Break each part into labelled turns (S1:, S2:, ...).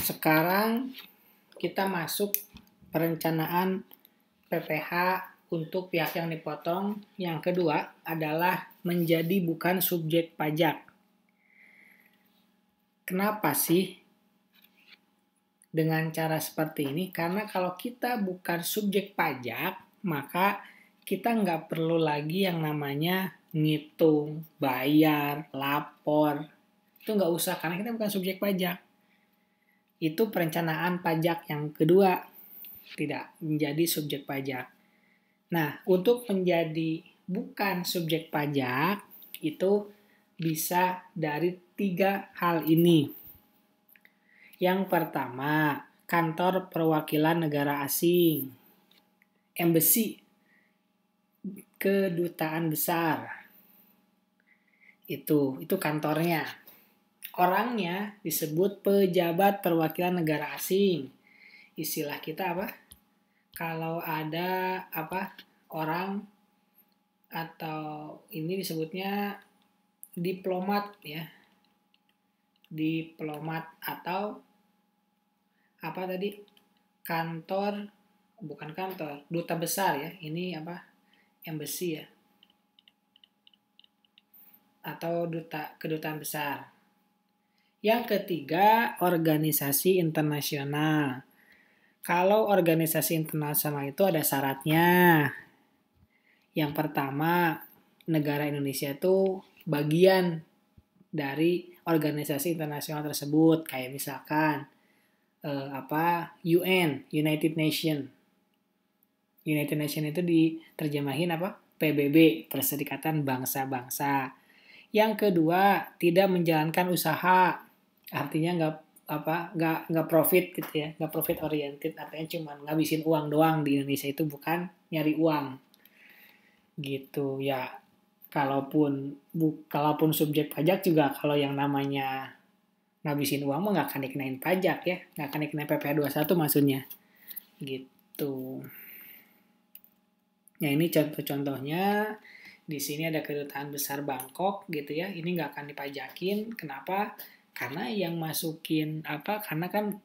S1: Sekarang kita masuk perencanaan PPh untuk pihak yang dipotong. Yang kedua adalah menjadi bukan subjek pajak. Kenapa sih dengan cara seperti ini? Karena kalau kita bukan subjek pajak, maka kita nggak perlu lagi yang namanya ngitung, bayar, lapor. Itu nggak usah karena kita bukan subjek pajak. Itu perencanaan pajak yang kedua, tidak menjadi subjek pajak. Nah, untuk menjadi bukan subjek pajak, itu bisa dari 3 hal ini. Yang pertama, kantor perwakilan negara asing, embassy, kedutaan besar. Itu kantornya. Orangnya disebut pejabat perwakilan negara asing. Istilah kita apa? Kalau ada orang atau ini disebutnya diplomat ya. Diplomat atau bukan kantor, duta besar ya. Ini embassy ya. Atau kedutaan besar. Yang ketiga, organisasi internasional. Kalau organisasi internasional itu ada syaratnya. Yang pertama, negara Indonesia itu bagian dari organisasi internasional tersebut. Kayak misalkan UN, United Nations. United Nations itu diterjemahin PBB, Perserikatan Bangsa-Bangsa. Yang kedua, tidak menjalankan usaha. Artinya nggak profit gitu ya, nggak profit oriented, artinya cuma ngabisin uang doang. Di Indonesia itu bukan nyari uang gitu ya. Kalaupun subjek pajak juga, kalau yang namanya ngabisin uang mah nggak akan dikenain pajak ya, nggak akan dikenain PPh 21 maksudnya gitu. Nah, ini contoh-contohnya. Di sini ada kedutaan besar Bangkok gitu ya, ini nggak akan dipajakin. Kenapa? Karena yang masukin karena kan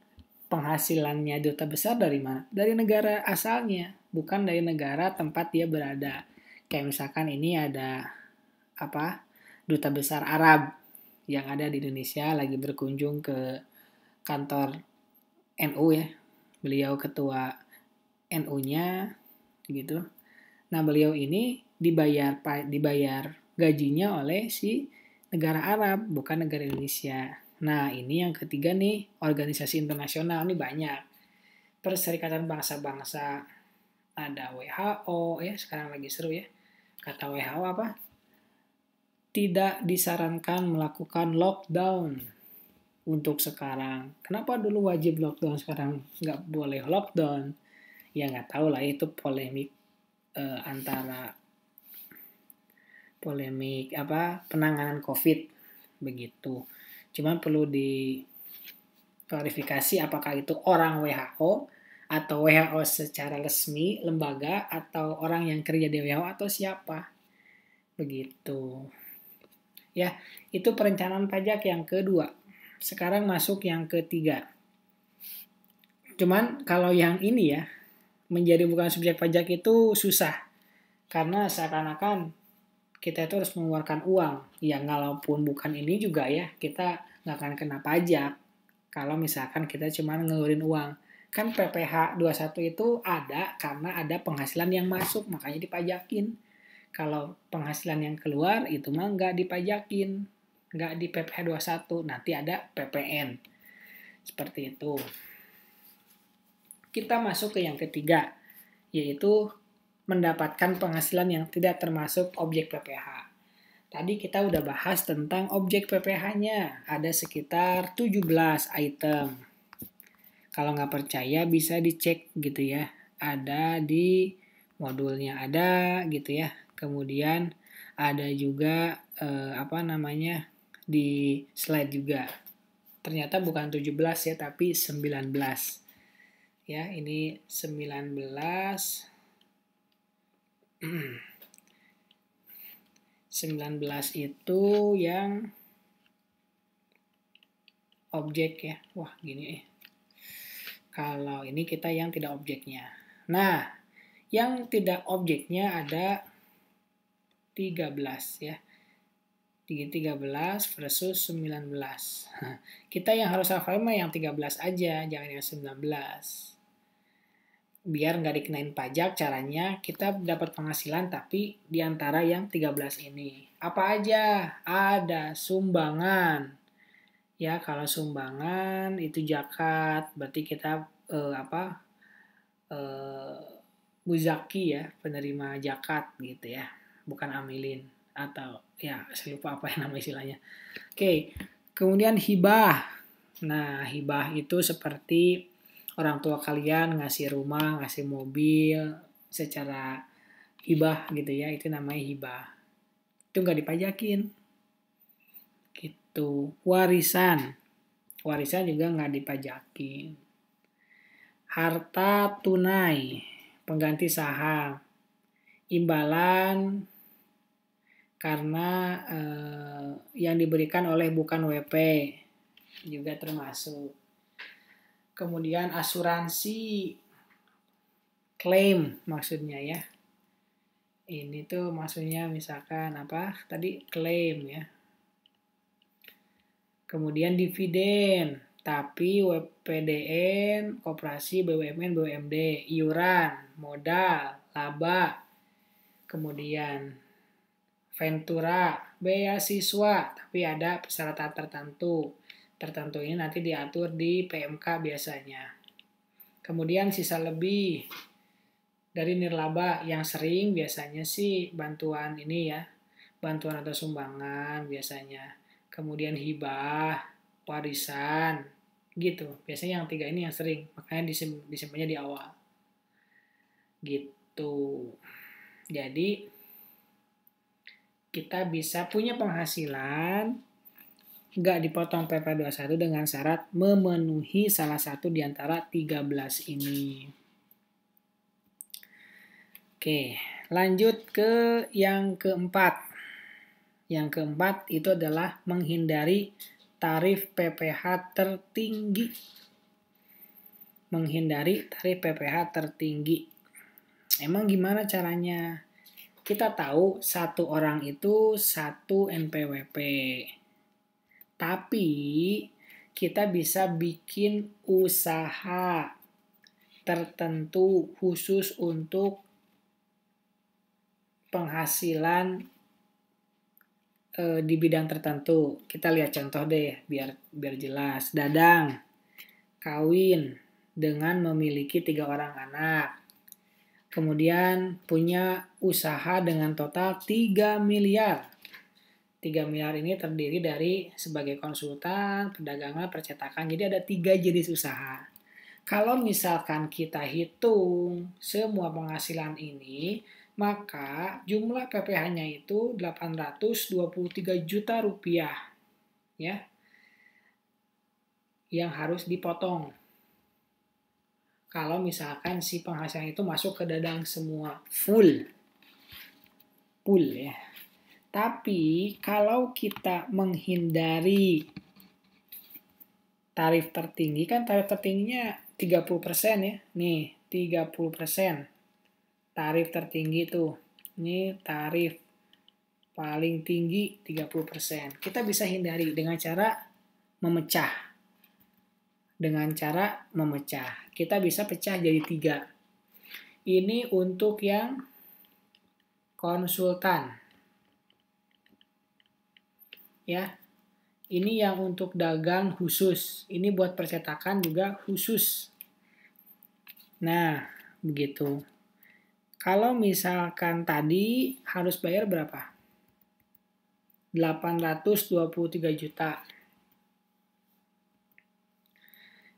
S1: penghasilannya duta besar dari mana? Dari negara asalnya, bukan dari negara tempat dia berada. Kayak misalkan ini ada duta besar Arab yang ada di Indonesia lagi berkunjung ke kantor NU ya. Beliau ketua NU-nya gitu. Nah, beliau ini dibayar gajinya oleh si negara Arab, bukan negara Indonesia. Nah, ini yang ketiga nih, organisasi internasional ini banyak. Perserikatan Bangsa-Bangsa, ada WHO ya, sekarang lagi seru ya. Kata WHO apa? Tidak disarankan melakukan lockdown untuk sekarang. Kenapa dulu wajib lockdown, sekarang nggak boleh lockdown? Ya nggak tahu lah, itu polemik antara penanganan COVID begitu. Cuman perlu diklarifikasi apakah itu orang WHO atau WHO secara resmi lembaga atau orang yang kerja di WHO atau siapa. Begitu. Ya, itu perencanaan pajak yang kedua. Sekarang masuk yang ketiga. Cuman kalau yang ini ya, menjadi bukan subjek pajak itu susah. Karena seakan-akan kita itu harus mengeluarkan uang. Ya, walaupun bukan ini juga ya, kita nggak akan kena pajak. Kalau misalkan kita cuma ngeluarin uang. Kan PPh 21 itu ada karena ada penghasilan yang masuk, makanya dipajakin. Kalau penghasilan yang keluar, itu mah nggak dipajakin. Nggak di PPh 21, nanti ada PPN. Seperti itu. Kita masuk ke yang ketiga, yaitu mendapatkan penghasilan yang tidak termasuk objek PPh. Tadi kita udah bahas tentang objek PPh-nya. Ada sekitar 17 item. Kalau nggak percaya bisa dicek gitu ya. Ada di modulnya ada gitu ya. Kemudian ada juga di slide juga. Ternyata bukan 17 ya, tapi 19. Ya, ini 19 itu yang objek ya. Wah, gini Kalau ini kita yang tidak objeknya. Nah, yang tidak objeknya ada 13 ya. 13 versus 19. Kita yang harus hafal mah yang 13 aja, jangan yang 19. Biar nggak dikenain pajak, caranya kita dapat penghasilan tapi diantara yang 13 ini. Apa aja? Ada sumbangan. Ya, kalau sumbangan itu zakat, berarti kita muzaki ya, penerima zakat gitu ya, bukan amilin atau ya saya lupa apa yang nama istilahnya. Oke, kemudian hibah. Nah, hibah itu seperti orang tua kalian ngasih rumah, ngasih mobil secara hibah gitu ya, itu namanya hibah. Itu nggak dipajakin. Gitu. Warisan. Warisan juga nggak dipajakin. Harta tunai, pengganti saham, imbalan karena yang diberikan oleh bukan WP juga termasuk. Kemudian asuransi, klaim maksudnya ya. Ini tuh maksudnya misalkan apa? Tadi klaim ya. Kemudian dividen, tapi PDN, koperasi, BUMN, BUMD, iuran, modal, laba, kemudian ventura, beasiswa, tapi ada persyaratan tertentu. Tertentu ini nanti diatur di PMK biasanya. Kemudian sisa lebih dari nirlaba yang sering biasanya sih bantuan ini ya, bantuan atau sumbangan biasanya. Kemudian hibah, warisan, gitu. Biasanya yang 3 ini yang sering, makanya disimpannya di awal. Gitu. Jadi kita bisa punya penghasilan nggak dipotong PP 21 dengan syarat memenuhi salah satu di antara 13 ini. Oke, lanjut ke yang keempat. Yang keempat itu adalah menghindari tarif PPh tertinggi. Menghindari tarif PPh tertinggi. Emang gimana caranya? Kita tahu satu orang itu 1 NPWP. Tapi kita bisa bikin usaha tertentu khusus untuk penghasilan di bidang tertentu. Kita lihat contoh deh biar jelas. Dadang kawin dengan memiliki 3 orang anak. Kemudian punya usaha dengan total 3 miliar. 3 miliar ini terdiri dari sebagai konsultan, perdagangan, percetakan. Jadi ada 3 jenis usaha. Kalau misalkan kita hitung semua penghasilan ini, maka jumlah PPh-nya itu 823 juta rupiah. Ya. Yang harus dipotong. Kalau misalkan si penghasilan itu masuk ke dadang semua. Full ya. Tapi kalau kita menghindari tarif tertinggi, kan tarif tertingginya 30% ya. Nih, 30%. Tarif tertinggi tuh. Ini tarif paling tinggi 30%. Kita bisa hindari dengan cara memecah. Kita bisa pecah jadi 3. Ini untuk yang konsultan. Ya, ini yang untuk dagang khusus. Ini buat percetakan juga khusus. Nah, begitu. Kalau misalkan tadi harus bayar berapa? 823 juta.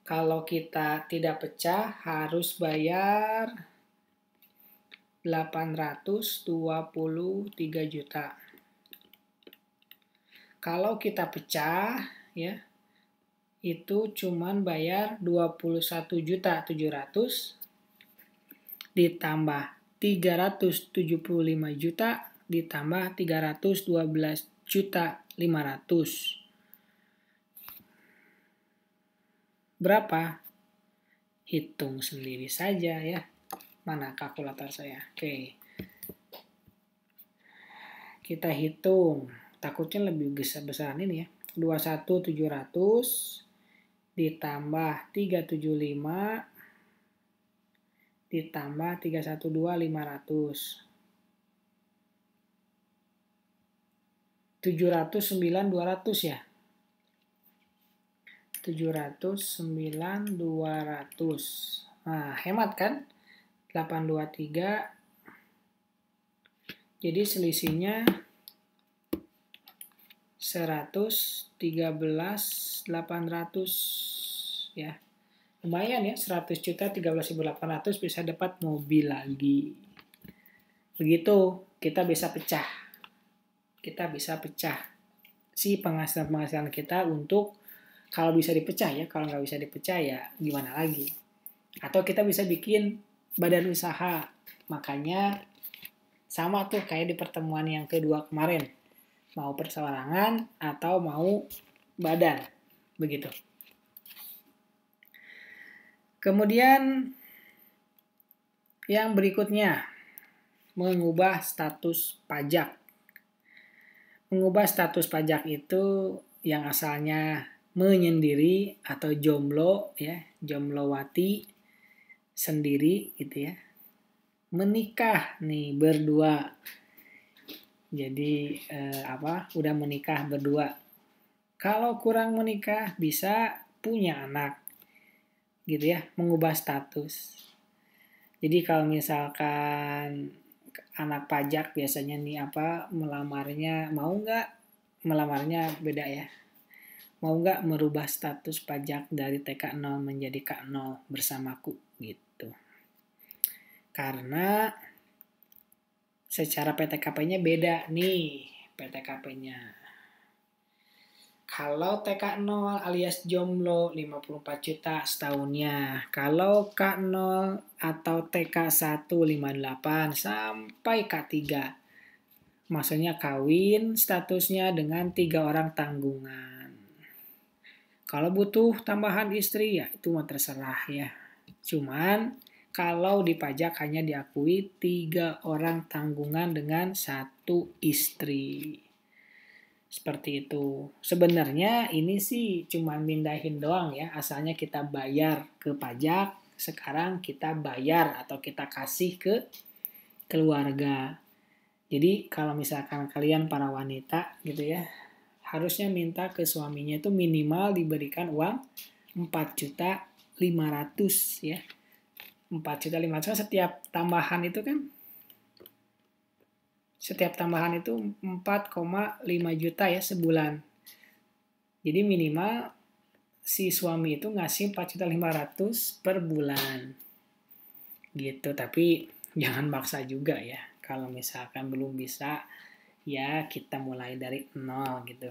S1: Kalau kita tidak pecah harus bayar 823 juta. Kalau kita pecah ya itu cuman bayar 21.700.000 ditambah 375 juta ditambah 312.500. Berapa? hitung sendiri saja ya. Mana kalkulator saya? Oke. Kita hitung. Takutnya lebih besar-besaran ini ya. 21.700 ditambah 375 ditambah 312.500. 709.200 ya. 709.200. Nah, hemat kan? 823. Jadi selisihnya 113.800 ya. Lumayan ya, 100.013.800 bisa dapat mobil lagi. Begitu, kita bisa pecah. Si penghasilan kita untuk, kalau bisa dipecah ya, kalau nggak bisa dipecah ya gimana lagi. Atau kita bisa bikin badan usaha. Makanya sama tuh kayak di pertemuan yang kedua kemarin. Mau perseorangan atau mau badan. Begitu. Kemudian yang berikutnya, mengubah status pajak. Mengubah status pajak itu yang asalnya menyendiri atau jomblo ya, jomblowati sendiri gitu ya. Menikah nih berdua. Jadi udah menikah berdua. Kalau kurang menikah bisa punya anak. Gitu ya, mengubah status. Jadi kalau misalkan anak pajak biasanya nih melamarnya melamarnya beda ya. Mau nggak merubah status pajak dari TK0 menjadi K0 bersamaku gitu. Karena secara PTKP-nya beda nih PTKP-nya. Kalau TK0 alias jomblo 54 juta setahunnya. Kalau K0 atau TK1 58 sampai K3. Maksudnya kawin statusnya dengan 3 orang tanggungan. Kalau butuh tambahan istri ya itu mah terserah ya. Cuman kalau di pajak hanya diakui 3 orang tanggungan dengan 1 istri. Seperti itu. Sebenarnya ini sih cuma mindahin doang ya. Asalnya kita bayar ke pajak, sekarang kita bayar atau kita kasih ke keluarga. Jadi kalau misalkan kalian para wanita gitu ya, harusnya minta ke suaminya itu minimal diberikan uang 4.500.000 ya. 4.500.000 setiap tambahan itu kan. Setiap tambahan itu 4,5 juta ya sebulan. Jadi minimal si suami itu ngasih 4.500.000 per bulan. Gitu, tapi jangan maksa juga ya. Kalau misalkan belum bisa, ya kita mulai dari nol gitu.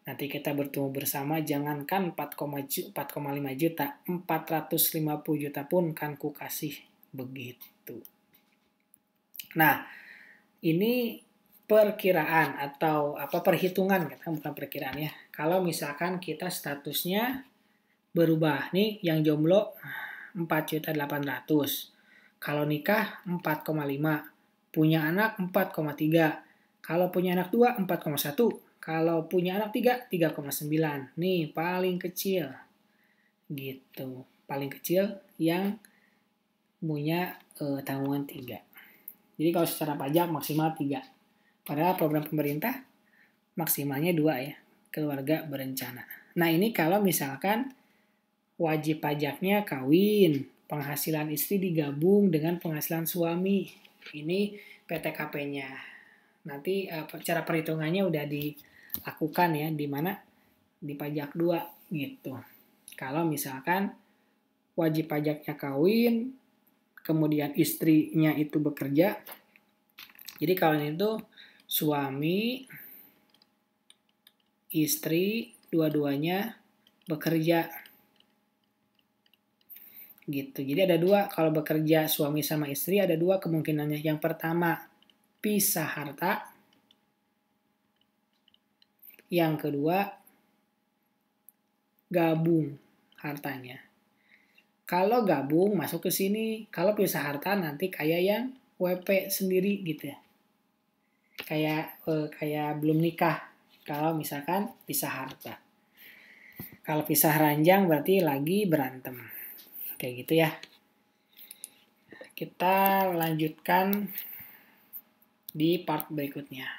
S1: Nanti kita bertemu bersama, jangankan 4,5 juta, 450 juta pun kan ku kasih begitu. Nah, ini perkiraan atau perhitungan, bukan perkiraan ya. Kalau misalkan kita statusnya berubah nih, yang jomblo 4.800.000. Kalau nikah 4,5. Punya anak 4,3. Kalau punya anak 2 4,1. Kalau punya anak 3 3,9. Nih paling kecil. Gitu. Paling kecil yang punya tanggungan 3. Jadi kalau secara pajak maksimal 3. Padahal program pemerintah maksimalnya 2 ya. Keluarga berencana. Nah ini kalau misalkan wajib pajaknya kawin. Penghasilan istri digabung dengan penghasilan suami. Ini PTKP-nya. Nanti cara perhitungannya udah dilakukan ya. Di mana? Di pajak 2 gitu. Kalau misalkan wajib pajaknya kawin, kemudian istrinya itu bekerja. Jadi kalau itu suami, istri, dua-duanya bekerja. Gitu. Jadi ada 2, kalau bekerja suami sama istri ada 2 kemungkinannya. Yang pertama, pisah harta. Yang kedua, gabung hartanya. Kalau gabung masuk ke sini. Kalau pisah harta nanti kayak yang WP sendiri gitu ya. Kayak belum nikah. Kalau misalkan pisah harta. Kalau pisah ranjang berarti lagi berantem. Kayak gitu ya. Kita lanjutkan di part berikutnya.